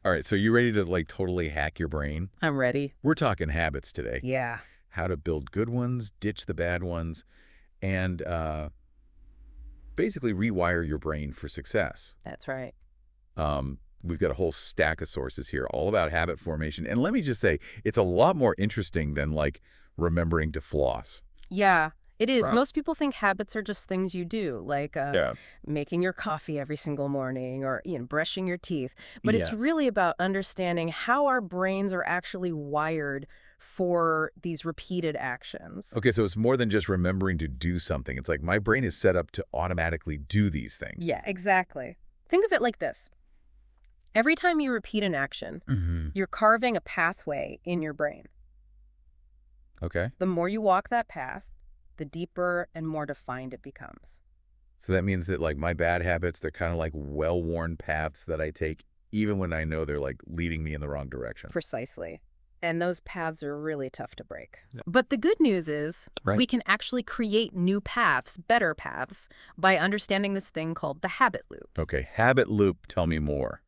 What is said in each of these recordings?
All right, so you ready to like totally hack your brain? I'm ready. We're talking habits today. Yeah, How to build good ones, ditch the bad ones, and basically rewire your brain for success. that's right. We've got a whole stack of sources here all about habit formation. And let me just say, it's a lot more interesting than like remembering to floss. Yeah, it is. Right. Most people think habits are just things you do, like Yeah. making your coffee every single morning or brushing your teeth. But it's Yeah. really about understanding how our brains are actually wired for these repeated actions. Okay, so it's more than just remembering to do something. It's like my brain is set up to automatically do these things. Yeah, exactly. Think of it like this. Every time you repeat an action, Hmm. you're carving a pathway in your brain. Okay. The more you walk that path, the deeper and more defined it becomes. So that means that like my bad habits, they're kind of like well-worn paths that I take even when I know they're like leading me in the wrong direction. Precisely. And those paths are really tough to break. Yeah. But the good news is Right. we can actually create new paths, better paths, by understanding this thing called the habit loop. Okay, habit loop, tell me more.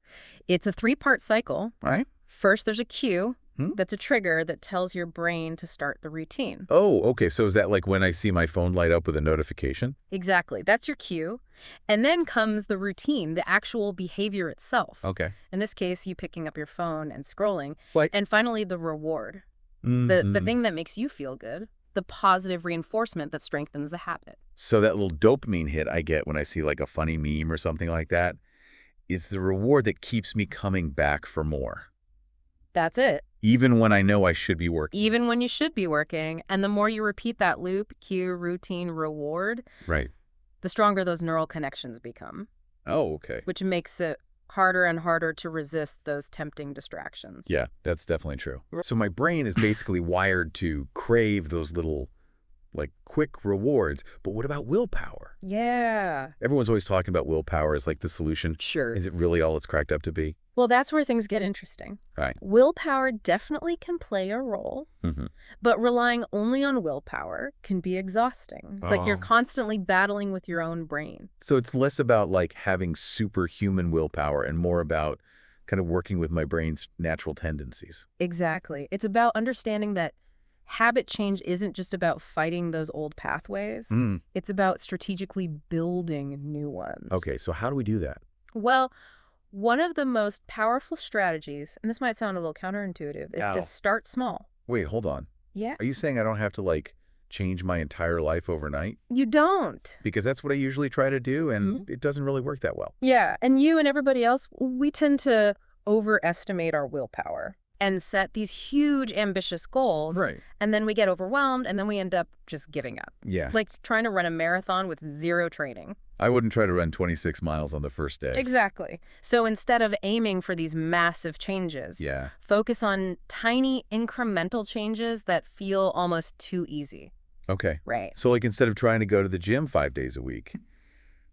It's a three-part cycle. All right. First, there's a cue Hmm? that's a trigger that tells your brain to start the routine. Oh, okay. So is that like when I see my phone light up with a notification? Exactly. That's your cue. And then comes the routine, the actual behavior itself. Okay. In this case, you picking up your phone and scrolling. Like, And finally, the reward, the mhm. thing that makes you feel good, the positive reinforcement that strengthens the habit. So that little dopamine hit I get when I see like a funny meme or something like that is the reward that keeps me coming back for more, That's it. even when I know I should be working. Even when you should be working. And the more you repeat that loop, cue, routine, reward, Right. the stronger those neural connections become, Oh, okay. which makes it harder and harder to resist those tempting distractions. Yeah, that's definitely true. So my brain is basically wired to crave those little like quick rewards. But what about willpower? Yeah. Everyone's always talking about willpower as like the solution. Sure. Is it really all it's cracked up to be? Well, that's where things get interesting. Right. Willpower definitely can play a role, Mm-hmm. but relying only on willpower can be exhausting. It's like you're Oh. constantly battling with your own brain. So it's less about like having superhuman willpower and more about kind of working with my brain's natural tendencies. Exactly. It's about understanding that habit change isn't just about fighting those old pathways. Mm. It's about strategically building new ones. Okay, so how do we do that? Well, one of the most powerful strategies, and this might sound a little counterintuitive, is Ow. to start small. Wait, hold on. Yeah. Are you saying I don't have to like change my entire life overnight? You don't. Because that's what I usually try to do, and it doesn't really work that well. Yeah, and you and everybody else, we tend to overestimate our willpower and set these huge ambitious goals, Right. and then we get overwhelmed, and then we end up just giving up. Yeah. Like trying to run a marathon with zero training. I wouldn't try to run 26 miles on the first day. Exactly. So instead of aiming for these massive changes, Yeah. focus on tiny incremental changes that feel almost too easy. Okay. Right. So like instead of trying to go to the gym 5 days a week,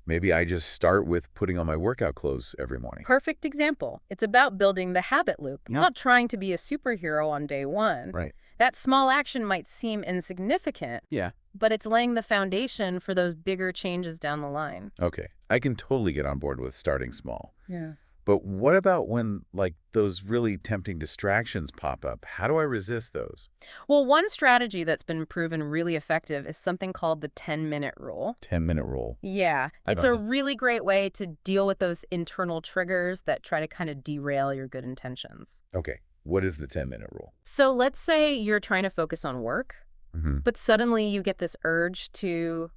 maybe I just start with putting on my workout clothes every morning. Perfect example. It's about building the habit loop, Yeah. not trying to be a superhero on day one. Right. That small action might seem insignificant, Yeah. but it's laying the foundation for those bigger changes down the line. Okay. I can totally get on board with starting small. Yeah. But what about when like those really tempting distractions pop up? How do I resist those? Well, one strategy that's been proven really effective is something called the 10-minute rule. 10-minute rule. Yeah, I it's don't a really great way to deal with those internal triggers that try to kind of derail your good intentions. Okay. What is the 10-minute rule? So let's say you're trying to focus on work, Mm-hmm. but suddenly you get this urge to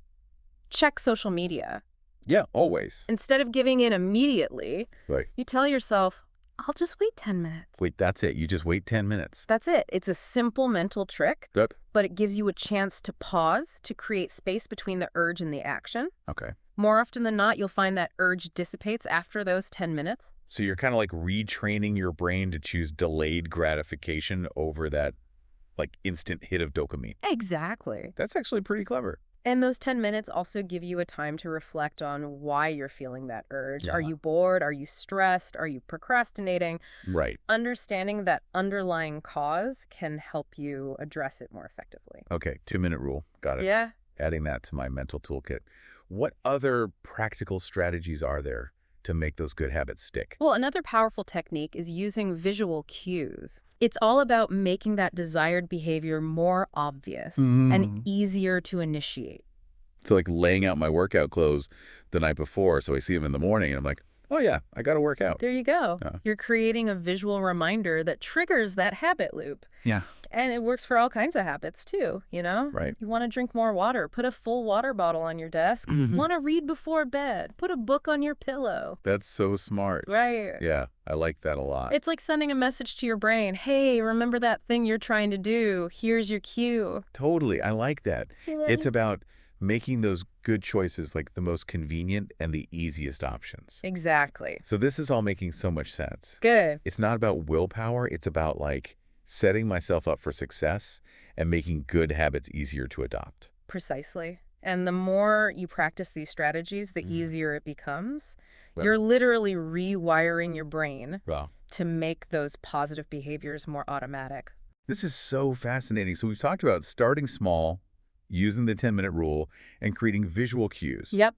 check social media. Yeah, always. Instead of giving in immediately, Right. you tell yourself, I'll just wait 10 minutes. Wait, that's it. You just wait 10 minutes. That's it. It's a simple mental trick, Yep. but it gives you a chance to pause, to create space between the urge and the action. Okay. More often than not, you'll find that urge dissipates after those 10 minutes. So you're kind of like retraining your brain to choose delayed gratification over that like instant hit of dopamine. Exactly. That's actually pretty clever. And those 10 minutes also give you a time to reflect on why you're feeling that urge. Are Yeah. you bored? Are you stressed? Are you procrastinating? Right. Understanding that underlying cause can help you address it more effectively. Okay. 2-minute rule. Got it. Yeah. Adding that to my mental toolkit. What other practical strategies are there to make those good habits stick? Well, another powerful technique is using visual cues. It's all about making that desired behavior more obvious and Mm. easier to initiate. So like laying out my workout clothes the night before so I see them in the morning and I'm like, oh yeah, I got to work out. There you go. Uh, You're creating a visual reminder that triggers that habit loop. yeah. And it works for all kinds of habits too, you know? Right. You want to drink more water, put a full water bottle on your desk. Mhm. Want to read before bed, put a book on your pillow. That's so smart. Right. Yeah, I like that a lot. It's like sending a message to your brain, hey, remember that thing you're trying to do? Here's your cue. Totally. I like that. It's about making those good choices like the most convenient and the easiest options. Exactly. So this is all making so much sense. Good. It's not about willpower. It's about like setting myself up for success and making good habits easier to adopt. Precisely. And the more you practice these strategies, the Mm. easier it becomes. Well- You're literally rewiring your brain Wow. to make those positive behaviors more automatic. This is so fascinating. So we've talked about starting small, using the 10-minute rule, and creating visual cues. Yep.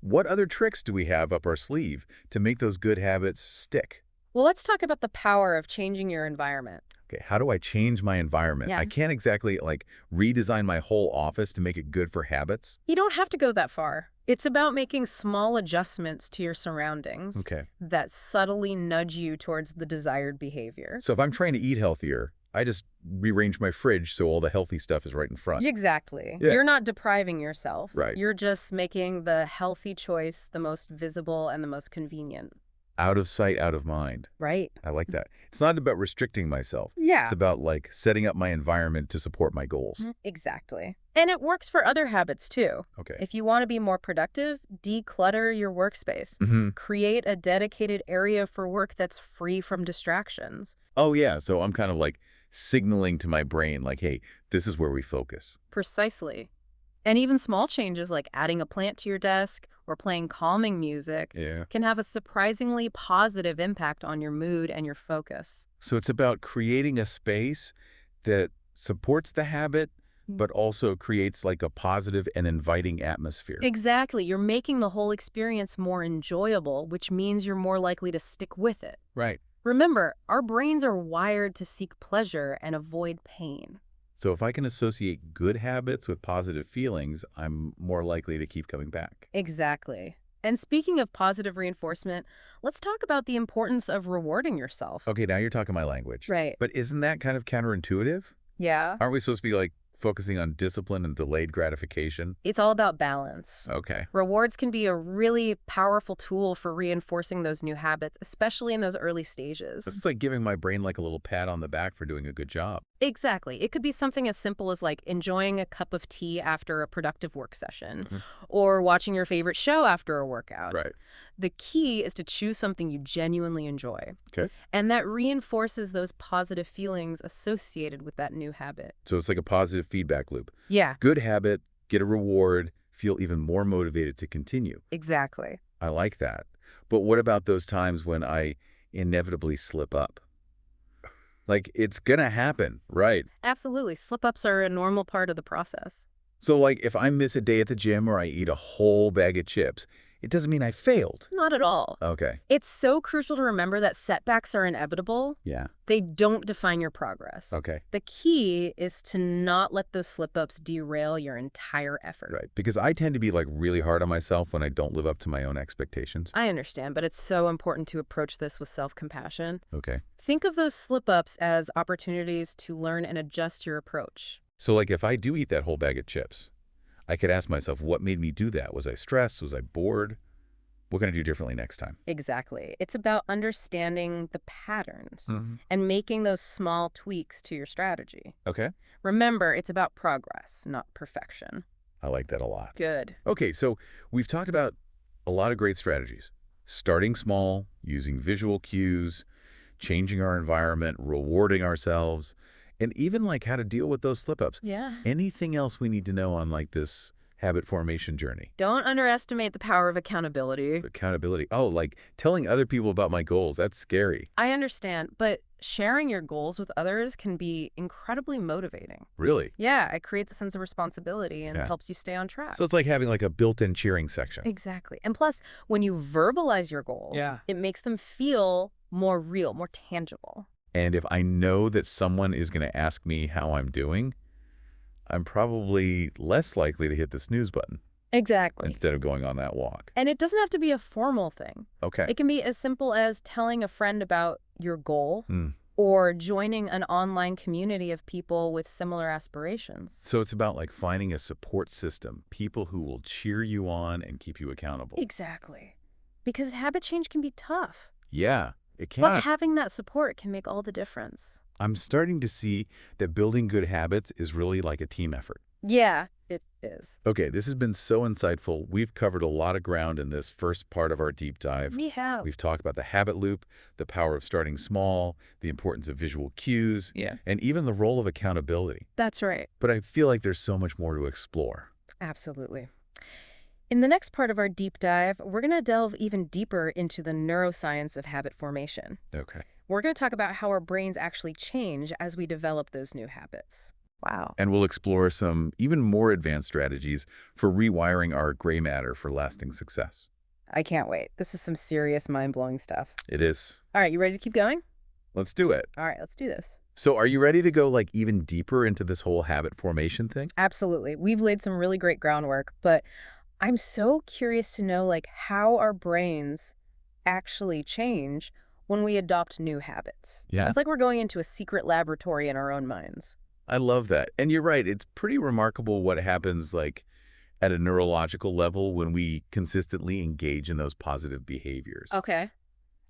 What other tricks do we have up our sleeve to make those good habits stick? Well, let's talk about the power of changing your environment. Okay, how do I change my environment? Yeah. I can't exactly like redesign my whole office to make it good for habits. You don't have to go that far. It's about making small adjustments to your surroundings Okay. that subtly nudge you towards the desired behavior. So if I'm trying to eat healthier, I just rearrange my fridge so all the healthy stuff is right in front. Exactly. Yeah. You're not depriving yourself. Right. You're just making the healthy choice the most visible and the most convenient. Out of sight, out of mind. Right. I like that. It's not about restricting myself. Yeah. It's about like setting up my environment to support my goals. Exactly. And it works for other habits too. Okay. If you want to be more productive, declutter your workspace. Mm-hmm. Create a dedicated area for work that's free from distractions. Oh, yeah. So I'm kind of like signaling to my brain like, hey, this is where we focus. Precisely. And even small changes like adding a plant to your desk or playing calming music Yeah. can have a surprisingly positive impact on your mood and your focus. So it's about creating a space that supports the habit, but also creates like a positive and inviting atmosphere. Exactly. You're making the whole experience more enjoyable, which means you're more likely to stick with it. Right. Remember, our brains are wired to seek pleasure and avoid pain. So if I can associate good habits with positive feelings, I'm more likely to keep coming back. Exactly. And speaking of positive reinforcement, let's talk about the importance of rewarding yourself. Okay, now you're talking my language. Right. But isn't that kind of counterintuitive? Yeah. Aren't we supposed to be like focusing on discipline and delayed gratification? It's all about balance. Okay. Rewards can be a really powerful tool for reinforcing those new habits, especially in those early stages. This is like giving my brain like a little pat on the back for doing a good job. Exactly. It could be something as simple as like enjoying a cup of tea after a productive work session Mhm. or watching your favorite show after a workout. Right. The key is to choose something you genuinely enjoy. Okay. And that reinforces those positive feelings associated with that new habit. So it's like a positive feedback loop. Yeah, Good habit, get a reward, feel even more motivated to continue. exactly. I like that. But what about those times when I inevitably slip up? Like, it's gonna happen, right? Absolutely. Slip-ups are a normal part of the process. So, like, if I miss a day at the gym or I eat a whole bag of chips, it doesn't mean I failed. Not at all. Okay. It's so crucial to remember that setbacks are inevitable. Yeah. They don't define your progress. Okay. The key is to not let those slip-ups derail your entire effort. Right. Because I tend to be, like, really hard on myself when I don't live up to my own expectations. I understand, but it's so important to approach this with self-compassion. Okay. Think of those slip-ups as opportunities to learn and adjust your approach. So, like, if I do eat that whole bag of chips, I could ask myself, what made me do that? Was I stressed? Was I bored? What can I do differently next time? Exactly. It's about understanding the patterns Mm-hmm. and making those small tweaks to your strategy. Okay. Remember, it's about progress, not perfection. I like that a lot. Good. Okay, so we've talked about a lot of great strategies. Starting small, using visual cues, changing our environment, rewarding ourselves, and even like how to deal with those slip-ups. Yeah. Anything else we need to know on like this habit formation journey? Don't underestimate the power of accountability. Accountability. Oh, like telling other people about my goals. That's scary. I understand, but sharing your goals with others can be incredibly motivating. Really? Yeah, it creates a sense of responsibility and Yeah. helps you stay on track. So it's like having like a built-in cheering section. Exactly. And plus, when you verbalize your goals, Yeah. it makes them feel more real, more tangible. And if I know that someone is going to ask me how I'm doing, I'm probably less likely to hit the snooze button Exactly. instead of going on that walk. And it doesn't have to be a formal thing. Okay. It can be as simple as telling a friend about your goal Hmm. or joining an online community of people with similar aspirations. So it's about like finding a support system, people who will cheer you on and keep you accountable. Exactly. Because habit change can be tough. Yeah, it But can. having that support can make all the difference. I'm starting to see that building good habits is really like a team effort. Yeah, it is. Okay, this has been so insightful. We've covered a lot of ground in this first part of our deep dive. We have. We've talked about the habit loop, the power of starting small, the importance of visual cues, Yeah. and even the role of accountability. That's right. But I feel like there's so much more to explore. Absolutely. In the next part of our deep dive, we're going to delve even deeper into the neuroscience of habit formation. Okay. We're going to talk about how our brains actually change as we develop those new habits. Wow. And we'll explore some even more advanced strategies for rewiring our gray matter for lasting success. I can't wait. This is some serious mind-blowing stuff. It is. All right, you ready to keep going? Let's do it. All right, let's do this. So are you ready to go like even deeper into this whole habit formation thing? Absolutely. We've laid some really great groundwork, but I'm so curious to know how our brains actually change when we adopt new habits. Yeah. It's like we're going into a secret laboratory in our own minds. I love that. And you're right. It's pretty remarkable what happens like at a neurological level when we consistently engage in those positive behaviors. Okay.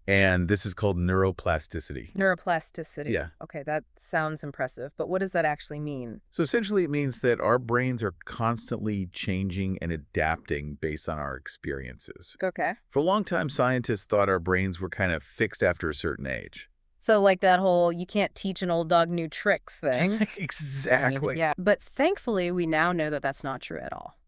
And this is called neuroplasticity. Neuroplasticity. Yeah. Okay, that sounds impressive, but what does that actually mean? So essentially it means that our brains are constantly changing and adapting based on our experiences. Okay. For a long time, scientists thought our brains were kind of fixed after a certain age. So like that whole you can't teach an old dog new tricks thing. Exactly. Yeah. But thankfully, we now know that that's not true at all.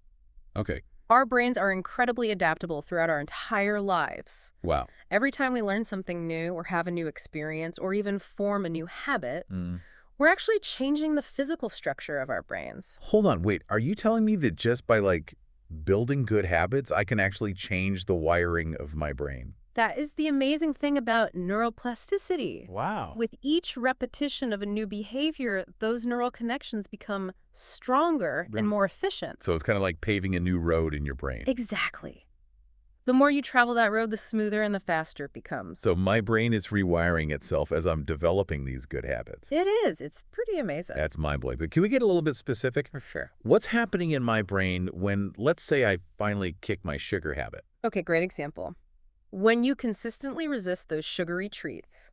Okay. Our brains are incredibly adaptable throughout our entire lives. Wow. Every time we learn something new or have a new experience or even form a new habit, Mm. we're actually changing the physical structure of our brains. Hold on. Wait, are you telling me that just by like building good habits, I can actually change the wiring of my brain? That is the amazing thing about neuroplasticity. Wow. With each repetition of a new behavior, those neural connections become stronger Yeah. and more efficient. So it's kind of like paving a new road in your brain. Exactly. The more you travel that road, the smoother and the faster it becomes. So my brain is rewiring itself as I'm developing these good habits. It is. It's pretty amazing. That's mind-blowing. But can we get a little bit specific? For sure. What's happening in my brain when, let's say, I finally kick my sugar habit? Okay, great example. When you consistently resist those sugary treats,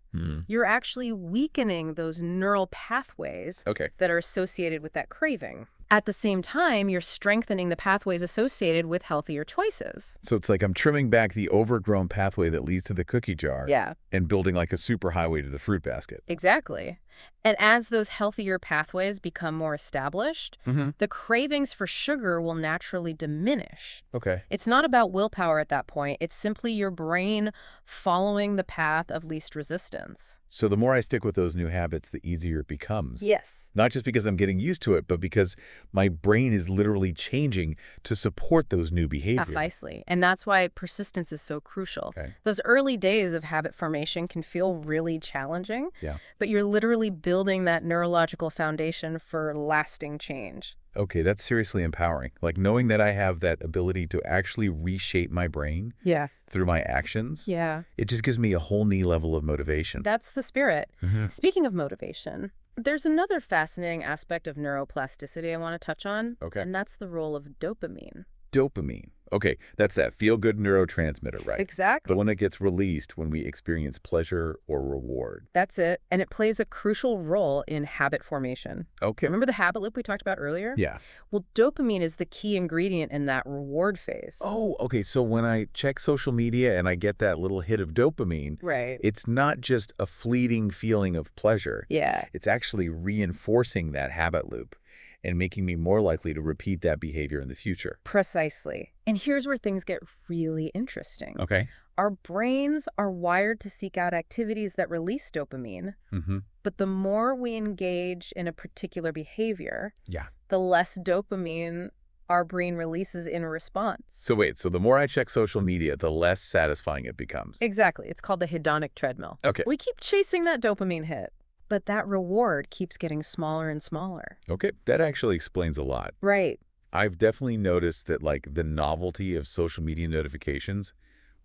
you're actually weakening those neural pathways Okay. that are associated with that craving. At the same time, you're strengthening the pathways associated with healthier choices. So it's like I'm trimming back the overgrown pathway that leads to the cookie jar Yeah, and building like a superhighway to the fruit basket. exactly. And as those healthier pathways become more established, the cravings for sugar will naturally diminish. Okay. It's not about willpower at that point. It's simply your brain following the path of least resistance. So the more I stick with those new habits, the easier it becomes. Yes. Not just because I'm getting used to it, but because my brain is literally changing to support those new behaviors. Precisely. And that's why persistence is so crucial. Okay. Those early days of habit formation can feel really challenging, Yeah. but you're literally building that neurological foundation for lasting change. Okay, that's seriously empowering. Like knowing that I have that ability to actually reshape my brain Yeah. through my actions, Yeah. it just gives me a whole new level of motivation. That's the spirit. Mhm. Speaking of motivation, there's another fascinating aspect of neuroplasticity I want to touch on, Okay. and that's the role of dopamine. Dopamine. Okay, that's that feel-good neurotransmitter, right? Exactly. The one that gets released when we experience pleasure or reward. That's it. And it plays a crucial role in habit formation. Okay. Remember the habit loop we talked about earlier? Yeah. Well, dopamine is the key ingredient in that reward phase. Oh, okay. So when I check social media and I get that little hit of dopamine, Right. it's not just a fleeting feeling of pleasure. Yeah. It's actually reinforcing that habit loop and making me more likely to repeat that behavior in the future. Precisely. And here's where things get really interesting. Okay. Our brains are wired to seek out activities that release dopamine, Mm-hmm. but the more we engage in a particular behavior, Yeah. the less dopamine our brain releases in response. So wait, so the more I check social media, the less satisfying it becomes. Exactly. It's called the hedonic treadmill. Okay. We keep chasing that dopamine hit, but that reward keeps getting smaller and smaller. Okay, that actually explains a lot. Right. I've definitely noticed that like the novelty of social media notifications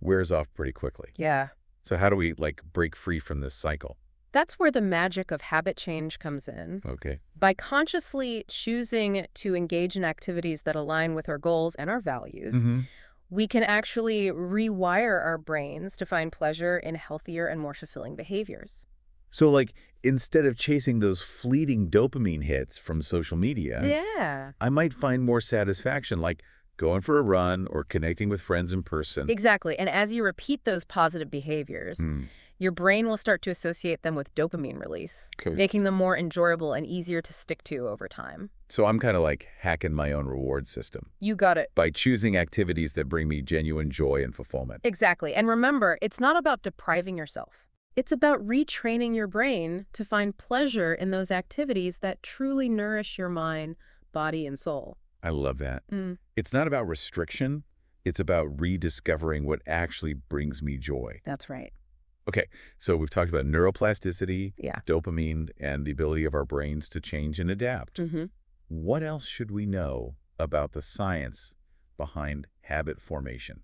wears off pretty quickly. Yeah. So how do we like break free from this cycle? That's where the magic of habit change comes in. Okay. By consciously choosing to engage in activities that align with our goals and our values, Mm-hmm. we can actually rewire our brains to find pleasure in healthier and more fulfilling behaviors. So like instead of chasing those fleeting dopamine hits from social media, Yeah. I might find more satisfaction like going for a run or connecting with friends in person. Exactly. And as you repeat those positive behaviors, Hmm. your brain will start to associate them with dopamine release, Okay. making them more enjoyable and easier to stick to over time. So I'm kind of like hacking my own reward system You got it. by choosing activities that bring me genuine joy and fulfillment. Exactly. And remember, it's not about depriving yourself. It's about retraining your brain to find pleasure in those activities that truly nourish your mind, body, and soul. I love that. Mm, It's not about restriction. It's about rediscovering what actually brings me joy. that's right. Okay, so we've talked about neuroplasticity, Yeah. dopamine, and the ability of our brains to change and adapt. Mm-hmm. What else should we know about the science behind habit formation?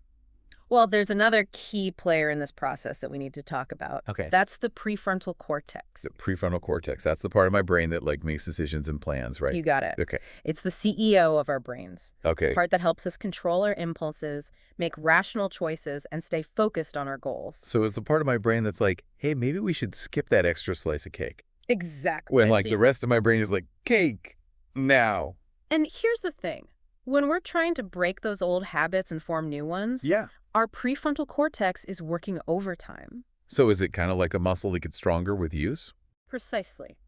Well, there's another key player in this process that we need to talk about. Okay. That's the prefrontal cortex. The prefrontal cortex, that's the part of my brain that like makes decisions and plans, right? You got it. Okay. It's the CEO of our brains, Okay. the part that helps us control our impulses, make rational choices, and stay focused on our goals. So is the part of my brain that's like, hey, maybe we should skip that extra slice of cake. Exactly. When like the rest of my brain is like, cake, now. And here's the thing. When we're trying to break those old habits and form new ones, Yeah. our prefrontal cortex is working overtime. So is it kind of like a muscle that gets stronger with use? Precisely.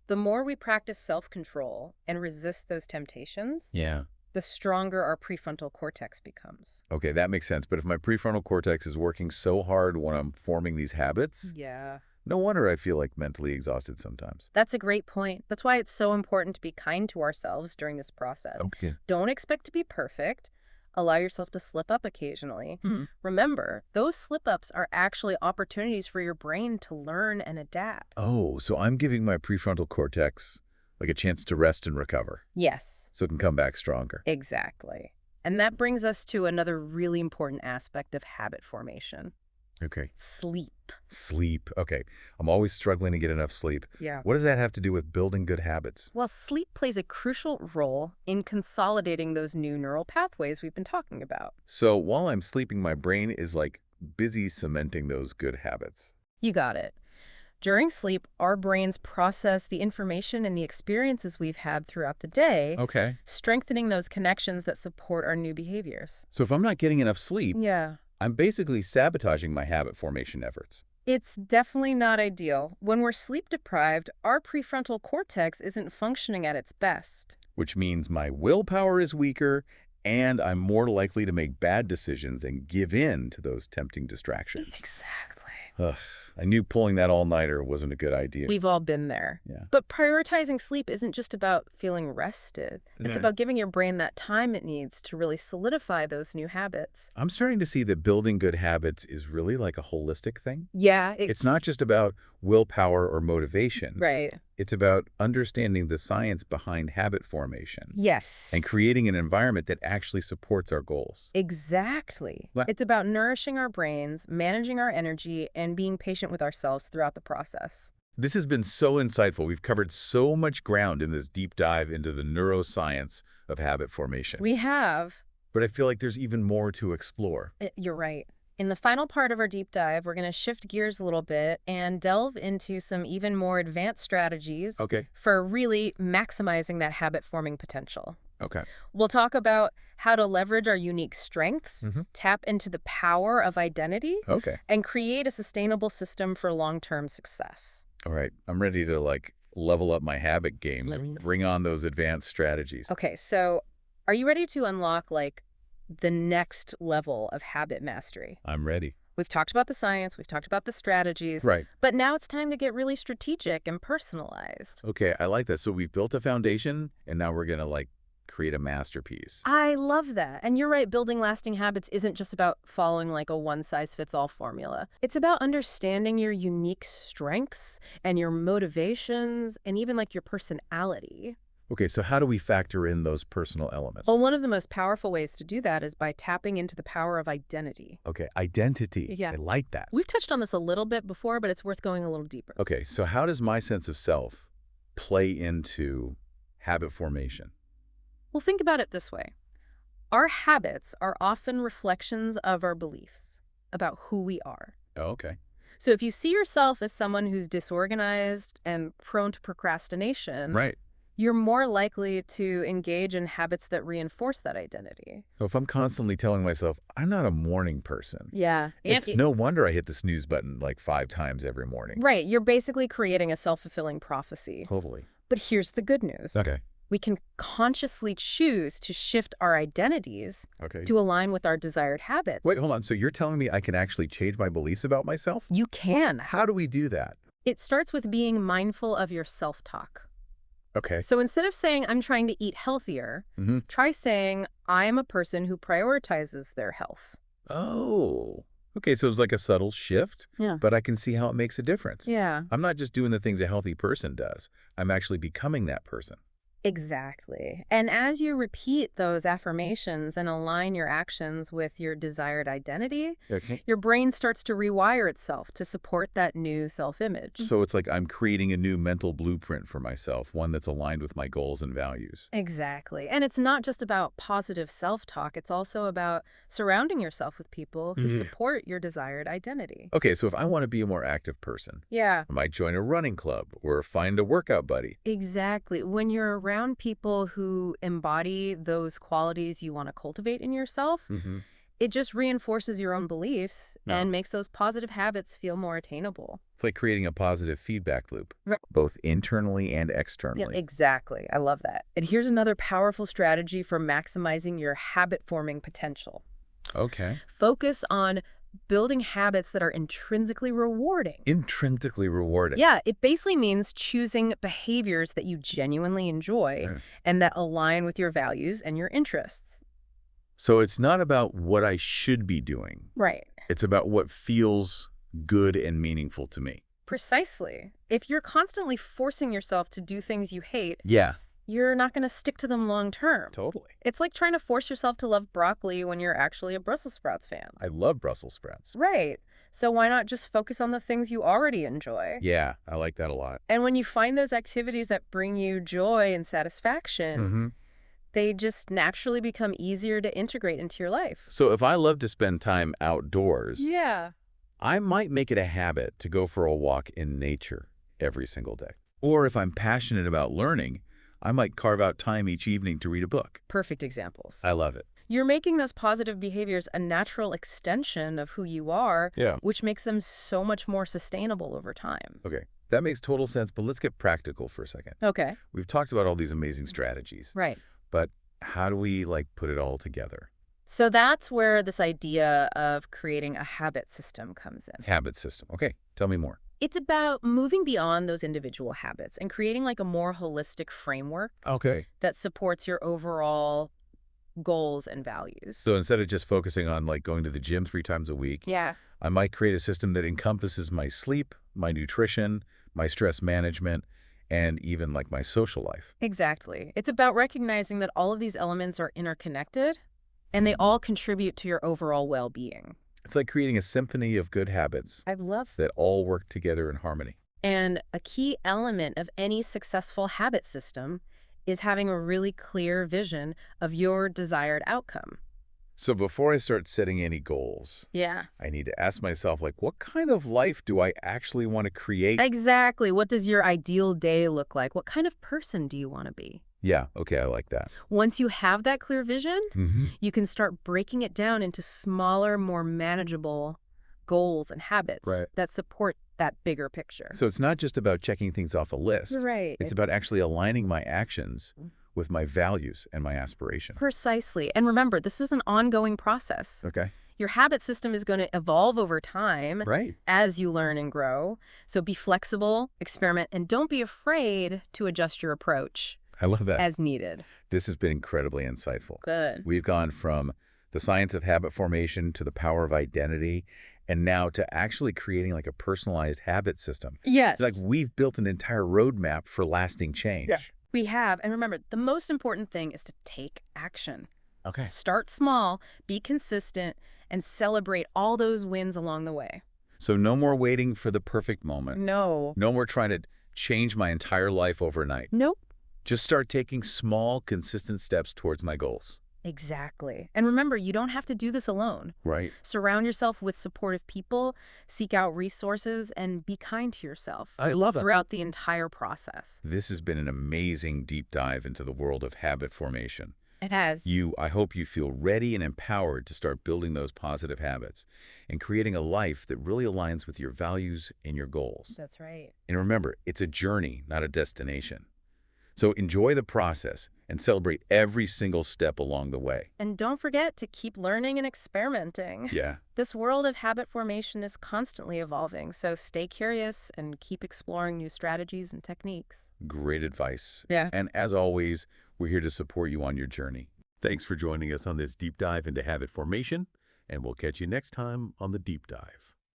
The more we practice self-control and resist those temptations, Yeah. the stronger our prefrontal cortex becomes. Okay, that makes sense. But if my prefrontal cortex is working so hard when I'm forming these habits, Yeah. no wonder I feel like mentally exhausted sometimes. That's a great point. That's why it's so important to be kind to ourselves during this process. Okay. Don't expect to be perfect. Allow yourself to slip up occasionally. Hmm. Remember, those slip-ups are actually opportunities for your brain to learn and adapt. Oh, so I'm giving my prefrontal cortex like a chance to rest and recover Yes, so it can come back stronger. exactly. And that brings us to another really important aspect of habit formation. Okay. Sleep. Sleep. Okay. I'm always struggling to get enough sleep. Yeah. What does that have to do with building good habits? Well, sleep plays a crucial role in consolidating those new neural pathways we've been talking about. So while I'm sleeping, my brain is like busy cementing those good habits. You got it. During sleep, our brains process the information and the experiences we've had throughout the day, Okay. strengthening those connections that support our new behaviors. So if I'm not getting enough sleep, Yeah. I'm basically sabotaging my habit formation efforts. It's definitely not ideal. When we're sleep deprived, our prefrontal cortex isn't functioning at its best. Which means my willpower is weaker and I'm more likely to make bad decisions and give in to those tempting distractions. Exactly. Ugh, I knew pulling that all-nighter wasn't a good idea. We've all been there. Yeah. But prioritizing sleep isn't just about feeling rested. It's No. about giving your brain that time it needs to really solidify those new habits. I'm starting to see that building good habits is really like a holistic thing. Yeah, It's not just about willpower or motivation. right. It's about understanding the science behind habit formation Yes. and creating an environment that actually supports our goals. Exactly. What? It's about nourishing our brains, managing our energy, and being patient with ourselves throughout the process. This has been so insightful. We've covered so much ground in this deep dive into the neuroscience of habit formation. We have. But I feel like there's even more to explore. You're right. In the final part of our deep dive, we're going to shift gears a little bit and delve into some even more advanced strategies Okay. for really maximizing that habit-forming potential. Okay. We'll talk about how to leverage our unique strengths, Mhm. tap into the power of identity, Okay. and create a sustainable system for long-term success. All right. I'm ready to like level up my habit game. Bring on those advanced strategies. Okay, so are you ready to unlock like the next level of habit mastery? I'm ready. We've talked about the science, we've talked about the strategies, Right. but now it's time to get really strategic and personalized. Okay, I like that. So we've built a foundation, and now we're going to, like, create a masterpiece. I love that. And you're right, building lasting habits isn't just about following like a one-size-fits-all formula. It's about understanding your unique strengths and your motivations and even like your personality. Okay, so how do we factor in those personal Well, elements? one of the most powerful ways to do that is by tapping into the power of identity. Okay, identity. Yeah. I like that. We've touched on this a little bit before, but it's worth going a little deeper. Okay, so how does my sense of self play into habit formation? Well, think about it this way. Our habits are often reflections of our beliefs about who we are. Oh, okay. So if you see yourself as someone who's disorganized and prone to procrastination, Right. you're more likely to engage in habits that reinforce that identity. So if I'm constantly telling myself, I'm not a morning person, Yeah. it's no wonder I hit the snooze button like 5 times every morning. Right. You're basically creating a self-fulfilling prophecy. Totally. But here's the good news. Okay. We can consciously choose to shift our identities Okay. to align with our desired habits. Wait, hold on. So you're telling me I can actually change my beliefs about myself? You can. How do we do that? It starts with being mindful of your self-talk. Okay. So instead of saying, I'm trying to eat healthier, Mm-hmm. try saying, I am a person who prioritizes their health. Oh. Okay, so it's like a subtle shift, Yeah. but I can see how it makes a difference. Yeah. I'm not just doing the things a healthy person does. I'm actually becoming that person. Exactly. And as you repeat those affirmations and align your actions with your desired identity, Okay. your brain starts to rewire itself to support that new self-image. So it's like I'm creating a new mental blueprint for myself, one that's aligned with my goals and values. Exactly. And it's not just about positive self-talk. It's also about surrounding yourself with people who support your desired identity. Okay, so if I want to be a more active person, Yeah. I might join a running club or find a workout buddy. Exactly. When you're around people who embody those qualities you want to cultivate in yourself, Mm-hmm. it just reinforces your own beliefs Yeah. and makes those positive habits feel more attainable. It's like creating a positive feedback loop, Right. both internally and Yeah, externally. exactly. I love that. And here's another powerful strategy for maximizing your habit-forming potential. Okay. Focus on building habits that are intrinsically rewarding. Intrinsically rewarding. Yeah, it basically means choosing behaviors that you genuinely enjoy Yeah. and that align with your values and your interests. So it's not about what I should be doing. Right. It's about what feels good and meaningful to me. Precisely. If you're constantly forcing yourself to do things you hate, Yeah, you're not going to stick to them long term. totally. It's like trying to force yourself to love broccoli when you're actually a Brussels sprouts fan. I love Brussels sprouts. Right. So why not just focus on the things you already enjoy? Yeah, I like that a lot. And when you find those activities that bring you joy and satisfaction, Mm-hmm. they just naturally become easier to integrate into your life. So if I love to spend time outdoors, Yeah. I might make it a habit to go for a walk in nature every single day. Or if I'm passionate about learning, I might carve out time each evening to read a book. Perfect examples. I love it. You're making those positive behaviors a natural extension of who you are, Yeah. which makes them so much more sustainable over time. Okay, that makes total sense, but let's get practical for a second. Okay. We've talked about all these amazing strategies, Right. but how do we, like, put it all together? So that's where this idea of creating a habit system comes in. Habit system. Okay, tell me more. It's about moving beyond those individual habits and creating like a more holistic framework Okay. that supports your overall goals and values. So instead of just focusing on, like, going to the gym 3 times a week, Yeah. I might create a system that encompasses my sleep, my nutrition, my stress management, and even, like, my social life. Exactly. It's about recognizing that all of these elements are interconnected and they all contribute to your overall well-being. It's like creating a symphony of good habits I love that all work together in harmony. And a key element of any successful habit system is having a really clear vision of your desired outcome. So before I start setting any goals, Yeah. I need to ask myself, like, what kind of life do I actually want to create? Exactly. What does your ideal day look like? What kind of person do you want to be? Yeah, okay, I like that. Once you have that clear vision, Mm-hmm. you can start breaking it down into smaller, more manageable goals and habits Right. that support that bigger picture. So it's not just about checking things off a list. Right. It's about actually aligning my actions with my values and my aspirations. Precisely. And remember, this is an ongoing process. Okay? Your habit system is going to evolve over time Right. as you learn and grow. So be flexible, experiment, and don't be afraid to adjust your approach I love that. as needed. This has been incredibly insightful. Good. We've gone from the science of habit formation to the power of identity, and now to actually creating like a personalized habit system. Yes. It's like we've built an entire roadmap for lasting change. Yeah. We have. And remember, the most important thing is to take action. Okay. Start small, be consistent, and celebrate all those wins along the way. So no more waiting for the perfect moment. No. No more trying to change my entire life overnight. Nope. Just start taking small, consistent steps towards my goals. Exactly. And remember, you don't have to do this alone. Right. Surround yourself with supportive people, seek out resources, and be kind to yourself I love it. throughout the entire process. This has been an amazing deep dive into the world of habit formation. It has. I hope you feel ready and empowered to start building those positive habits and creating a life that really aligns with your values and your goals. That's right. And remember, it's a journey, not a destination. So enjoy the process and celebrate every single step along the way. And don't forget to keep learning and experimenting. Yeah. This world of habit formation is constantly evolving, so stay curious and keep exploring new strategies and techniques. Great advice. Yeah. And as always, we're here to support you on your journey. Thanks for joining us on this deep dive into habit formation, and we'll catch you next time on the Deep Dive.